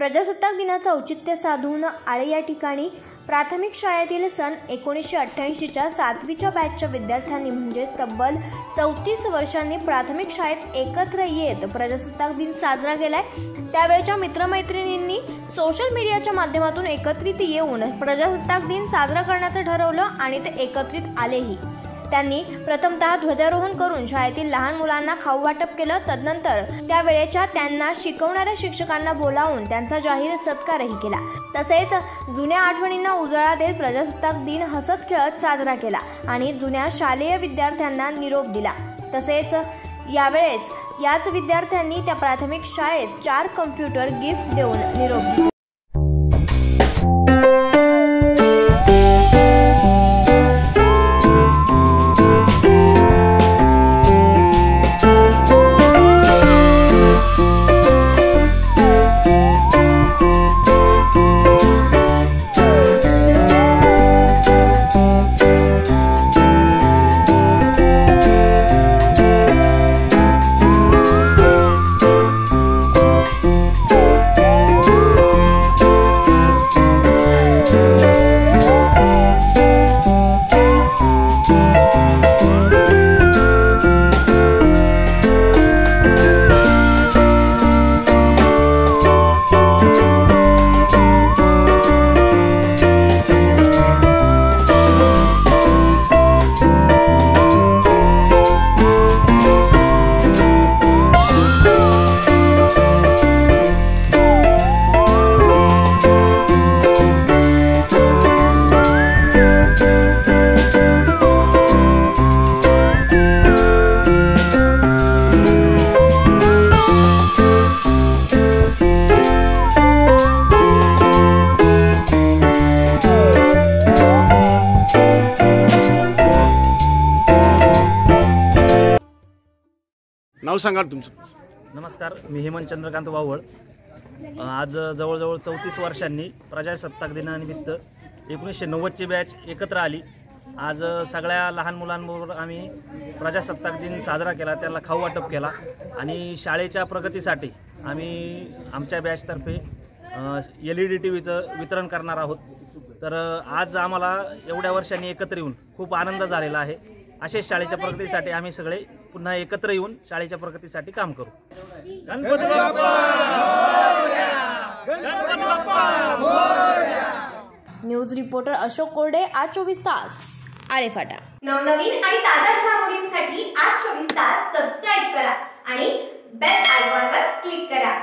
प्रजासत्ताक दिनाचं औचित्य साधून आळे या ठिकाणी प्राथमिक शाळेतील सन 1988च्या 7वीच्या बॅचच्या विद्यार्थ्यांनी म्हणजे तब्बल 34 वर्षांनी प्राथमिक शाळेत एकत्र येत प्रजासत्ताक दिन साजरा केलाय। त्यावेळच्या मित्रमैत्रिणींनी सोशल मीडियाच्या माध्यमातून एकत्रित येऊन प्रजासत्ताक दिन साजरा करण्याचं ठरवलं आणि ते एकत्रित आलेही। त्यांनी प्रथमतः ध्वजारोहण करून शाळेतील लहान मुलांना खाऊ वाटप केलं। तदनंतर त्यावेळेच्या त्यांना शिकवणाऱ्या शिक्षकांना बोलावून त्यांचा जाहीर सत्कारही केला। तसेच जुन्या आठवणींना उजाळा देत प्रजासत्ताक दिन हसत खेळत साजरा केला आणि जुन्या शालेय विद्यार्थ्यांना निरोप दिला। तसेच यावेळेस याच विद्यार्थ्यांनी त्या प्राथमिक शाळेस 4 कॉम्प्युटर गिफ्ट देऊन निरोप दिला। नाव सांगा तुमचं। नमस्कार, मी हेमंत चंद्रकांत वावळ। आज जवळजवळ 34 वर्षांनी प्रजासत्ताक दिनानिमित्त 1990ची बॅच एकत्र आली। आज सगळ्या लहान मुलांबरोबर आम्ही प्रजासत्ताक दिन साजरा केला, त्यांना खाऊ वाटप केला आणि शाळेच्या प्रगतीसाठी आम्ही आमच्या बॅचतर्फे LED टीव्हीचं वितरण करणार आहोत। तर आज आम्हाला एवढ्या वर्षांनी एकत्र येऊन खूप आनंद झालेला आहे। असेच शाळेच्या प्रगतीसाठी आम्ही सगळे पुन्हा एकत्र येऊन शाळेच्या प्रगतीसाठी काम करू। गणपती बाप्पा मोरया! गणपती बाप्पा मोरया! न्यूज रिपोर्टर अशोक कोरडे, आज 24 तास, आळेफाटा। नवनवीन आणि ताज्या घडामोडींसाठी आज 24 तास सबस्क्राइब करा आणि बेल आयकॉनवर क्लिक करा।